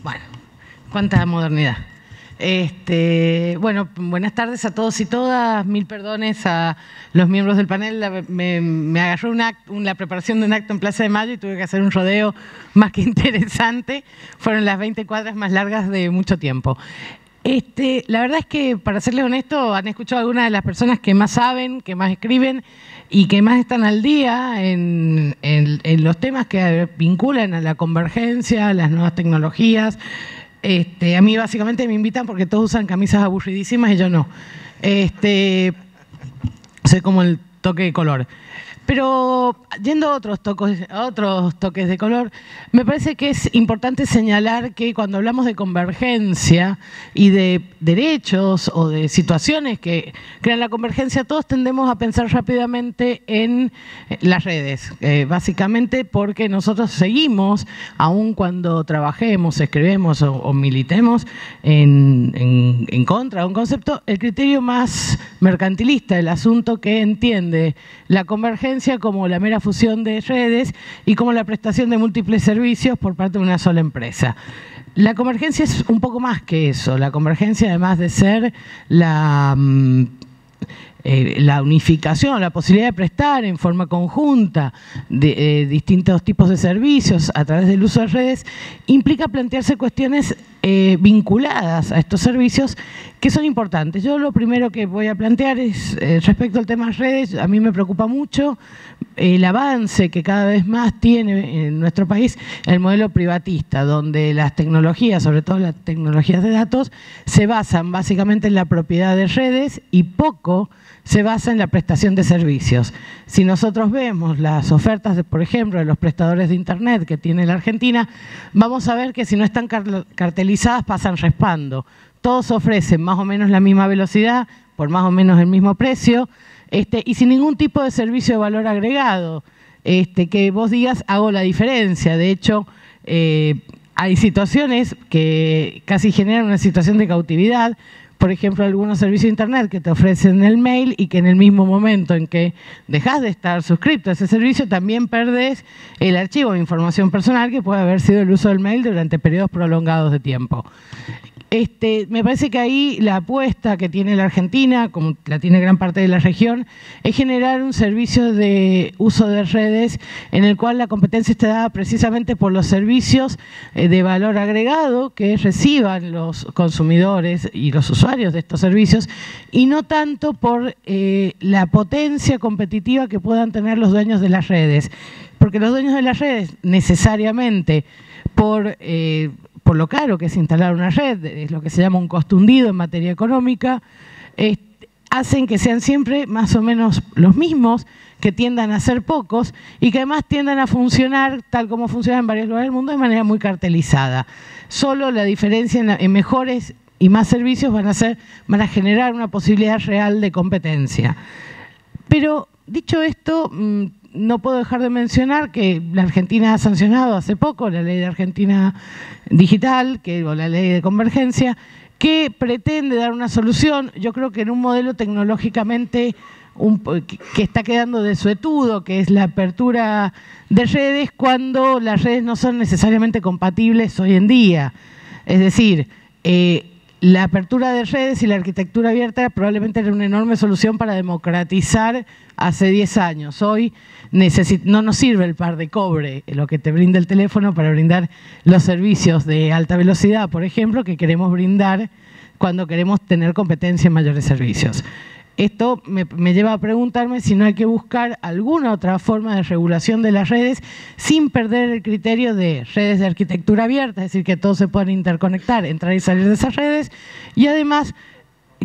Bueno, cuánta modernidad. Bueno, buenas tardes a todos y todas. Mil perdones a los miembros del panel. Me agarró la preparación de un acto en Plaza de Mayo y tuve que hacer un rodeo más que interesante. Fueron las 20 cuadras más largas de mucho tiempo. La verdad es que, para serles honesto, han escuchado algunas de las personas que más saben, que más escriben y que más están al día en los temas que vinculan a la convergencia, a las nuevas tecnologías. A mí básicamente me invitan porque todos usan camisas aburridísimas y yo no. Soy como el toque de color. Pero yendo a otros toques de color, me parece que es importante señalar que cuando hablamos de convergencia y de derechos o de situaciones que crean la convergencia, todos tendemos a pensar rápidamente en las redes, básicamente porque nosotros seguimos, aun cuando trabajemos, escribimos o militemos en contra de un concepto, el criterio más mercantilista del asunto, que entiende la convergencia como la mera fusión de redes y como la prestación de múltiples servicios por parte de una sola empresa. La convergencia es un poco más que eso. La convergencia, además de ser la unificación, la posibilidad de prestar en forma conjunta de distintos tipos de servicios a través del uso de redes, implica plantearse cuestiones vinculadas a estos servicios que son importantes. Yo lo primero que voy a plantear es, respecto al tema de redes, a mí me preocupa mucho el avance que cada vez más tiene en nuestro país el modelo privatista, donde las tecnologías, sobre todo las tecnologías de datos, se basan básicamente en la propiedad de redes y poco se basa en la prestación de servicios. Si nosotros vemos las ofertas, por ejemplo, de los prestadores de Internet que tiene la Argentina, vamos a ver que si no están cartelizadas pasan raspando. Todos ofrecen más o menos la misma velocidad, por más o menos el mismo precio, y sin ningún tipo de servicio de valor agregado, que vos digas hago la diferencia. De hecho, hay situaciones que casi generan una situación de cautividad. Por ejemplo, algunos servicios de Internet que te ofrecen el mail y que en el mismo momento en que dejas de estar suscrito a ese servicio también perdés el archivo de información personal que puede haber sido el uso del mail durante periodos prolongados de tiempo. Me parece que ahí la apuesta que tiene la Argentina, como la tiene gran parte de la región, es generar un servicio de uso de redes en el cual la competencia esté dada precisamente por los servicios de valor agregado que reciban los consumidores y los usuarios de estos servicios, y no tanto por la potencia competitiva que puedan tener los dueños de las redes. Porque los dueños de las redes necesariamente por lo caro que es instalar una red, es lo que se llama un costo hundido en materia económica, hacen que sean siempre más o menos los mismos, que tiendan a ser pocos y que además tiendan a funcionar tal como funciona en varios lugares del mundo de manera muy cartelizada. Solo la diferencia en mejores y más servicios van a generar una posibilidad real de competencia. Pero dicho esto, no puedo dejar de mencionar que la Argentina ha sancionado hace poco la ley de Argentina Digital, o la ley de convergencia, que pretende dar una solución, yo creo que en un modelo tecnológicamente que está quedando desuetudo, que es la apertura de redes cuando las redes no son necesariamente compatibles hoy en día. Es decir, la apertura de redes y la arquitectura abierta probablemente era una enorme solución para democratizar hace 10 años. Hoy no nos sirve el par de cobre, lo que te brinda el teléfono, para brindar los servicios de alta velocidad, por ejemplo, que queremos brindar cuando queremos tener competencia en mayores servicios. Esto me lleva a preguntarme si no hay que buscar alguna otra forma de regulación de las redes sin perder el criterio de redes de arquitectura abierta, es decir, que todos se puedan interconectar, entrar y salir de esas redes, y además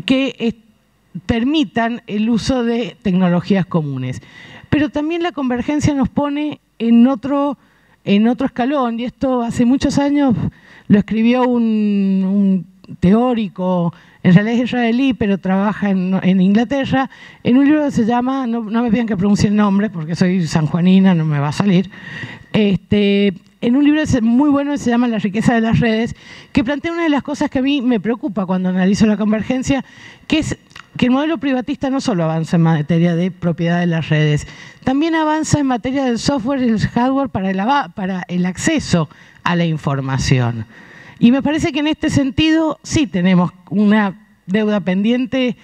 que permitan el uso de tecnologías comunes. Pero también la convergencia nos pone en otro escalón, y esto hace muchos años lo escribió un teórico, en realidad es israelí, pero trabaja en Inglaterra, en un libro que se llama, no me pidan que pronuncie el nombre, porque soy sanjuanina, no me va a salir, en un libro muy bueno que se llama La riqueza de las redes, que plantea una de las cosas que a mí me preocupa cuando analizo la convergencia, que es que el modelo privatista no solo avanza en materia de propiedad de las redes, también avanza en materia del software y el hardware para el acceso a la información. Y me parece que en este sentido sí tenemos una deuda pendiente,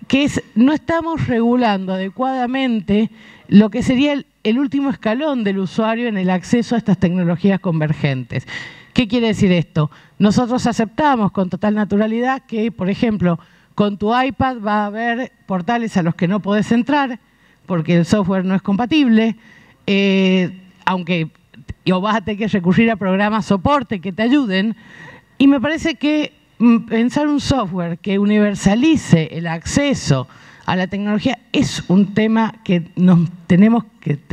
que es no estamos regulando adecuadamente lo que sería el último escalón del usuario en el acceso a estas tecnologías convergentes. ¿Qué quiere decir esto? Nosotros aceptamos con total naturalidad que, por ejemplo, con tu iPad va a haber portales a los que no podés entrar porque el software no es compatible, o vas a tener que recurrir a programas soporte que te ayuden. Y me parece que pensar un software que universalice el acceso a la tecnología es un tema que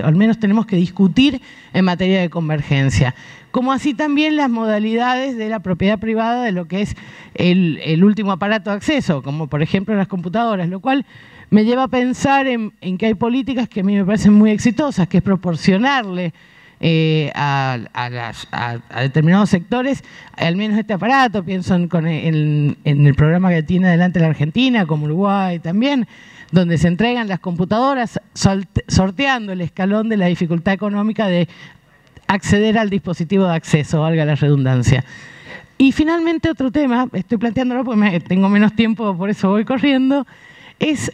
al menos tenemos que discutir en materia de convergencia. Como así también las modalidades de la propiedad privada de lo que es el último aparato de acceso, como por ejemplo las computadoras, lo cual me lleva a pensar en que hay políticas que a mí me parecen muy exitosas, que es proporcionarle a determinados sectores, al menos este aparato, pienso en el programa que tiene adelante la Argentina, como Uruguay también, donde se entregan las computadoras sorteando el escalón de la dificultad económica de acceder al dispositivo de acceso, valga la redundancia. Y finalmente otro tema, estoy planteándolo porque tengo menos tiempo, por eso voy corriendo, es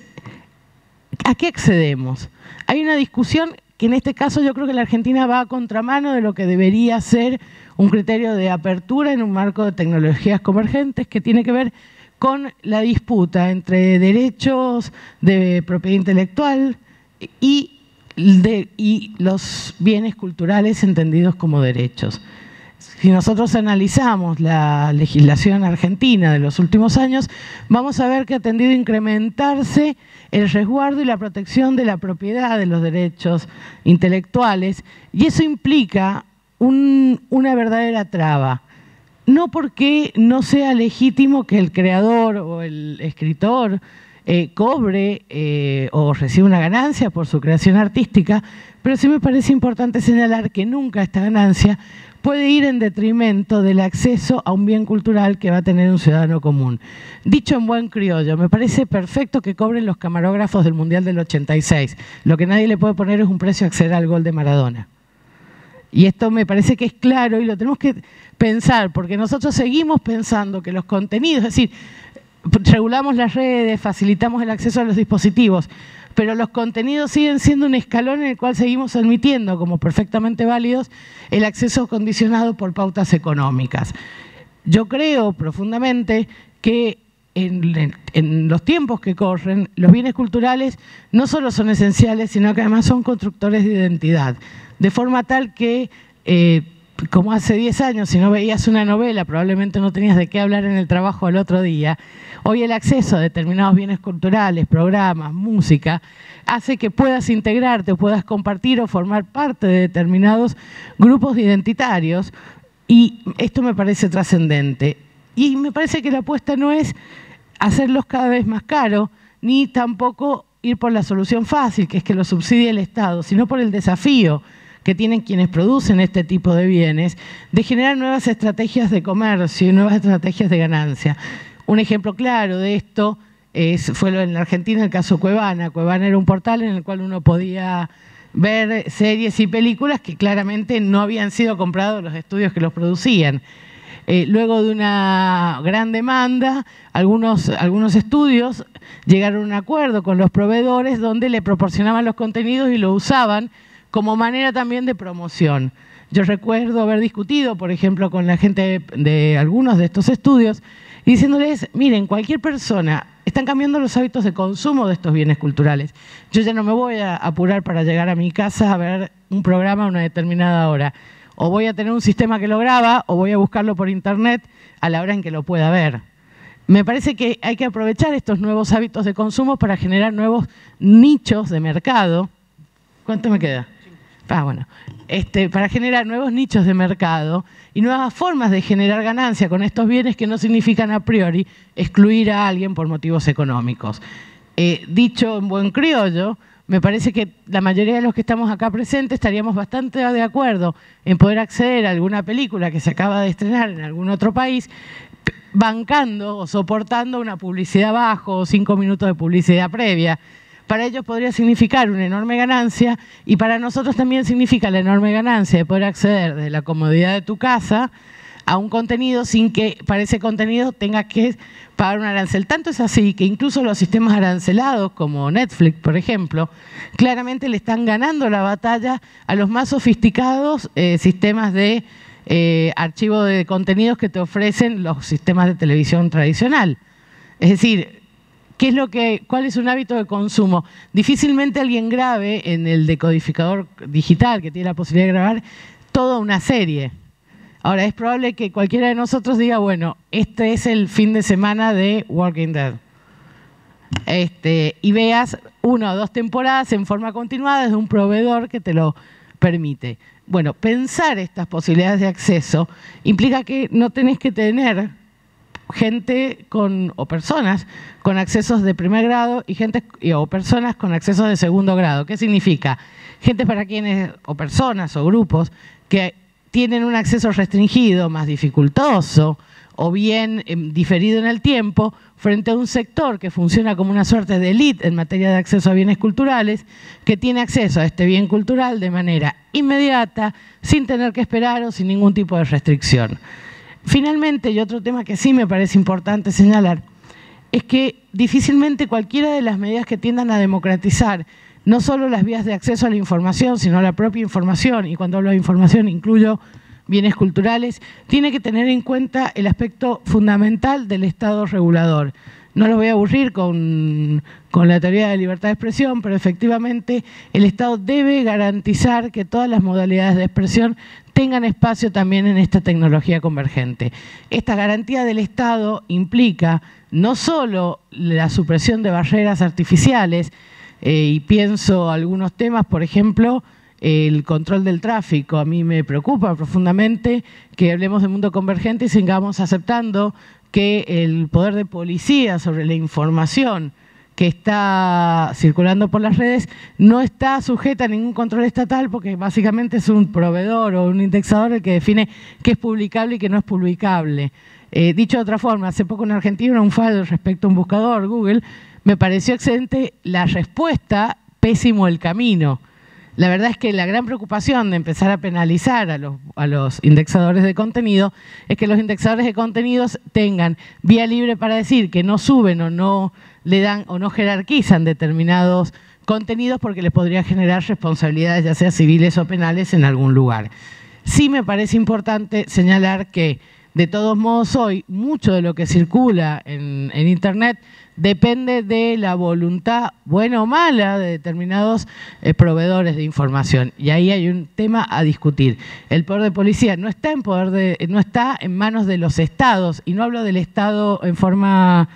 ¿a qué accedemos? Hay una discusión que en este caso yo creo que la Argentina va a contramano de lo que debería ser un criterio de apertura en un marco de tecnologías convergentes, que tiene que ver con la disputa entre derechos de propiedad intelectual y los bienes culturales entendidos como derechos. Si nosotros analizamos la legislación argentina de los últimos años, vamos a ver que ha tendido a incrementarse el resguardo y la protección de la propiedad de los derechos intelectuales, y eso implica una verdadera traba. No porque no sea legítimo que el creador o el escritor cobre o reciba una ganancia por su creación artística, pero sí me parece importante señalar que nunca esta ganancia puede ir en detrimento del acceso a un bien cultural que va a tener un ciudadano común. Dicho en buen criollo, me parece perfecto que cobren los camarógrafos del Mundial del 86. Lo que nadie le puede poner es un precio a acceder al gol de Maradona. Y esto me parece que es claro y lo tenemos que pensar, porque nosotros seguimos pensando que los contenidos, es decir, regulamos las redes, facilitamos el acceso a los dispositivos, pero los contenidos siguen siendo un escalón en el cual seguimos admitiendo como perfectamente válidos el acceso condicionado por pautas económicas. Yo creo profundamente que en los tiempos que corren, los bienes culturales no solo son esenciales, sino que además son constructores de identidad, de forma tal que como hace 10 años, si no veías una novela, probablemente no tenías de qué hablar en el trabajo al otro día. Hoy el acceso a determinados bienes culturales, programas, música, hace que puedas integrarte, puedas compartir o formar parte de determinados grupos identitarios, y esto me parece trascendente. Y me parece que la apuesta no es hacerlos cada vez más caros, ni tampoco ir por la solución fácil, que es que lo subsidie el Estado, sino por el desafío que tienen quienes producen este tipo de bienes, de generar nuevas estrategias de comercio y nuevas estrategias de ganancia. Un ejemplo claro de esto fue en la Argentina el caso Cuevana. Cuevana era un portal en el cual uno podía ver series y películas que claramente no habían sido comprados los estudios que los producían. Luego de una gran demanda, algunos estudios llegaron a un acuerdo con los proveedores donde le proporcionaban los contenidos y lo usaban como manera también de promoción. Yo recuerdo haber discutido, por ejemplo, con la gente de algunos de estos estudios, y diciéndoles, miren, cualquier persona, están cambiando los hábitos de consumo de estos bienes culturales. Yo ya no me voy a apurar para llegar a mi casa a ver un programa a una determinada hora. O voy a tener un sistema que lo graba, o voy a buscarlo por internet a la hora en que lo pueda ver. Me parece que hay que aprovechar estos nuevos hábitos de consumo para generar nuevos nichos de mercado. ¿Cuánto me queda? Para generar nuevos nichos de mercado y nuevas formas de generar ganancia con estos bienes que no significan a priori excluir a alguien por motivos económicos. Dicho en buen criollo, me parece que la mayoría de los que estamos acá presentes estaríamos bastante de acuerdo en poder acceder a alguna película que se acaba de estrenar en algún otro país, bancando o soportando una publicidad abajo o 5 minutos de publicidad previa. Para ellos podría significar una enorme ganancia, y para nosotros también significa la enorme ganancia de poder acceder desde la comodidad de tu casa a un contenido sin que para ese contenido tenga que pagar un arancel. Tanto es así que incluso los sistemas arancelados, como Netflix, por ejemplo, claramente le están ganando la batalla a los más sofisticados sistemas de archivo de contenidos que te ofrecen los sistemas de televisión tradicional. Es decir, ¿cuál es un hábito de consumo? Difícilmente alguien grabe en el decodificador digital, que tiene la posibilidad de grabar, toda una serie. Ahora, es probable que cualquiera de nosotros diga, bueno, este es el fin de semana de Walking Dead. Y veas 1 o 2 temporadas en forma continuada desde un proveedor que te lo permite. Bueno, pensar estas posibilidades de acceso implica que no tenés que tener gente o personas con accesos de primer grado o personas con accesos de segundo grado. ¿Qué significa? Gente para quienes, o personas o grupos que tienen un acceso restringido, más dificultoso o bien diferido en el tiempo, frente a un sector que funciona como una suerte de élite en materia de acceso a bienes culturales, que tiene acceso a este bien cultural de manera inmediata, sin tener que esperar o sin ningún tipo de restricción. Finalmente, y otro tema que sí me parece importante señalar, es que difícilmente cualquiera de las medidas que tiendan a democratizar no solo las vías de acceso a la información, sino a la propia información, y cuando hablo de información incluyo bienes culturales, tiene que tener en cuenta el aspecto fundamental del Estado regulador. No los voy a aburrir con la teoría de libertad de expresión, pero efectivamente el Estado debe garantizar que todas las modalidades de expresión tengan espacio también en esta tecnología convergente. Esta garantía del Estado implica no solo la supresión de barreras artificiales, y pienso algunos temas, por ejemplo, el control del tráfico. A mí me preocupa profundamente que hablemos de mundo convergente y sigamos aceptando que el poder de policía sobre la información que está circulando por las redes no está sujeta a ningún control estatal, porque básicamente es un proveedor o un indexador el que define qué es publicable y qué no es publicable. Dicho de otra forma, hace poco en Argentina un fallo respecto a un buscador, Google, me pareció excelente la respuesta, pésimo el camino. La verdad es que la gran preocupación de empezar a penalizar a los indexadores de contenido es que los indexadores de contenidos tengan vía libre para decir que no suben o no le dan o no jerarquizan determinados contenidos porque les podría generar responsabilidades ya sea civiles o penales en algún lugar. Sí me parece importante señalar que de todos modos hoy mucho de lo que circula en Internet depende de la voluntad, buena o mala, de determinados proveedores de información. Y ahí hay un tema a discutir. El poder de policía no está en manos de los estados, y no hablo del Estado en forma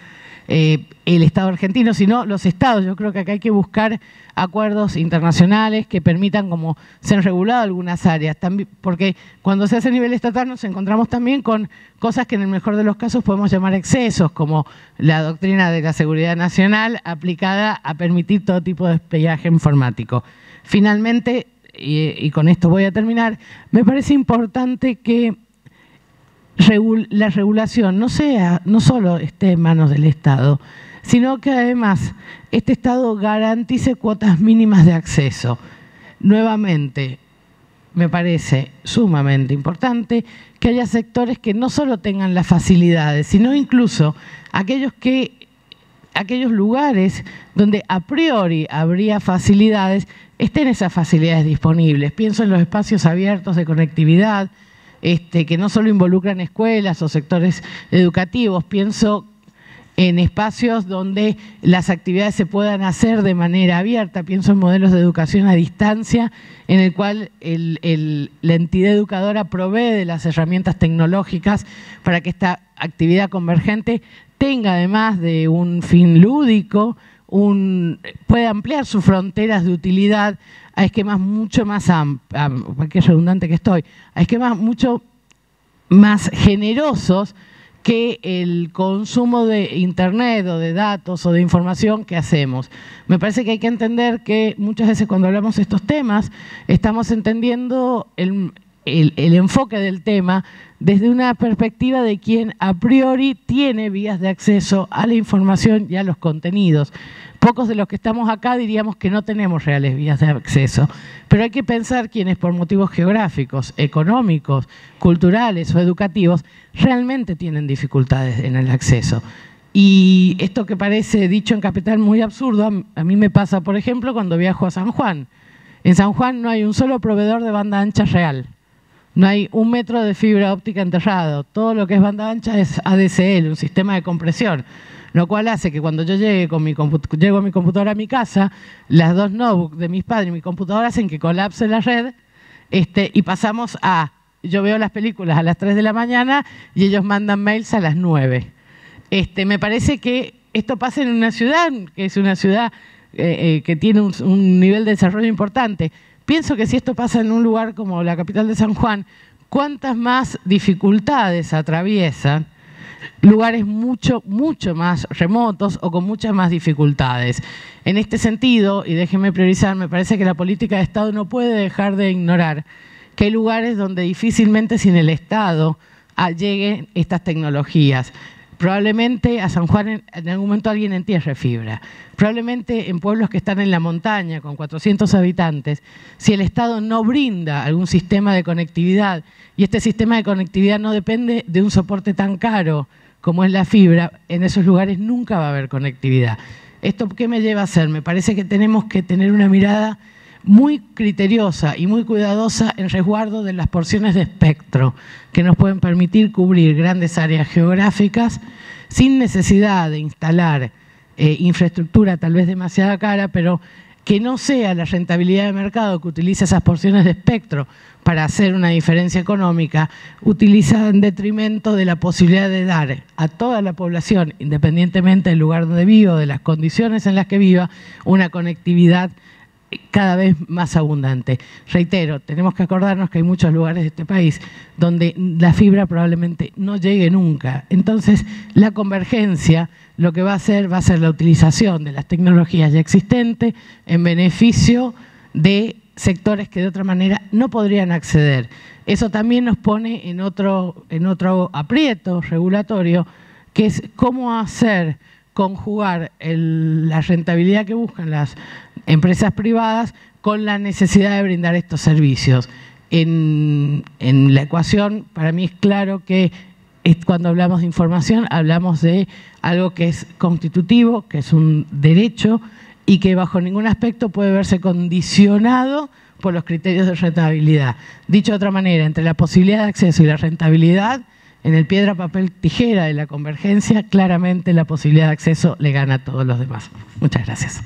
el Estado argentino, sino los estados. Yo creo que acá hay que buscar acuerdos internacionales que permitan como se han regulado algunas áreas, también, porque cuando se hace a nivel estatal nos encontramos también con cosas que en el mejor de los casos podemos llamar excesos, como la doctrina de la seguridad nacional aplicada a permitir todo tipo de espionaje informático. Finalmente, y con esto voy a terminar, me parece importante que la regulación no solo esté en manos del Estado, sino que además este Estado garantice cuotas mínimas de acceso. Nuevamente, me parece sumamente importante que haya sectores que no solo tengan las facilidades, sino incluso aquellos lugares donde a priori habría facilidades, estén esas facilidades disponibles. Pienso en los espacios abiertos de conectividad, que no solo involucran escuelas o sectores educativos, pienso en espacios donde las actividades se puedan hacer de manera abierta, pienso en modelos de educación a distancia, en el cual la entidad educadora provee de las herramientas tecnológicas para que esta actividad convergente tenga, además de un fin lúdico, puede ampliar sus fronteras de utilidad a esquemas mucho más amplios, qué redundante que estoy, a esquemas mucho más generosos que el consumo de Internet o de datos o de información que hacemos. Me parece que hay que entender que muchas veces cuando hablamos de estos temas estamos entendiendo el enfoque del tema desde una perspectiva de quien a priori tiene vías de acceso a la información y a los contenidos. Pocos de los que estamos acá diríamos que no tenemos reales vías de acceso, pero hay que pensar quienes por motivos geográficos, económicos, culturales o educativos realmente tienen dificultades en el acceso. Y esto que parece dicho en capital muy absurdo, a mí me pasa, por ejemplo, cuando viajo a San Juan. En San Juan no hay un solo proveedor de banda ancha real. No hay 1 metro de fibra óptica enterrado. Todo lo que es banda ancha es ADSL, un sistema de compresión. Lo cual hace que cuando yo llego a mi computadora a mi casa, las 2 notebooks de mis padres y mi computadora hacen que colapse la red y pasamos a... Yo veo las películas a las 3 de la mañana y ellos mandan mails a las 9. Me parece que esto pasa en una ciudad, que es una ciudad que tiene un nivel de desarrollo importante. Pienso que si esto pasa en un lugar como la capital de San Juan, ¿cuántas más dificultades atraviesan lugares mucho más remotos o con muchas más dificultades? En este sentido, y déjenme priorizar, me parece que la política de Estado no puede dejar de ignorar que hay lugares donde difícilmente sin el Estado lleguen estas tecnologías. Probablemente a San Juan en algún momento alguien entierre fibra. Probablemente en pueblos que están en la montaña con 400 habitantes, si el Estado no brinda algún sistema de conectividad y este sistema de conectividad no depende de un soporte tan caro como es la fibra, en esos lugares nunca va a haber conectividad. ¿Esto qué me lleva a hacer? Me parece que tenemos que tener una mirada muy criteriosa y muy cuidadosa en resguardo de las porciones de espectro que nos pueden permitir cubrir grandes áreas geográficas sin necesidad de instalar infraestructura tal vez demasiado cara, pero que no sea la rentabilidad de mercado que utiliza esas porciones de espectro para hacer una diferencia económica, utilizada en detrimento de la posibilidad de dar a toda la población, independientemente del lugar donde viva o de las condiciones en las que viva, una conectividad cada vez más abundante. Reitero, tenemos que acordarnos que hay muchos lugares de este país donde la fibra probablemente no llegue nunca. Entonces, la convergencia lo que va a ser la utilización de las tecnologías ya existentes en beneficio de sectores que de otra manera no podrían acceder. Eso también nos pone en otro aprieto regulatorio, que es cómo hacer conjugar la rentabilidad que buscan las empresas privadas con la necesidad de brindar estos servicios. En la ecuación, para mí es claro que cuando hablamos de información, hablamos de algo que es constitutivo, que es un derecho y que bajo ningún aspecto puede verse condicionado por los criterios de rentabilidad. Dicho de otra manera, entre la posibilidad de acceso y la rentabilidad, en el piedra, papel, tijera de la convergencia, claramente la posibilidad de acceso le gana a todos los demás. Muchas gracias.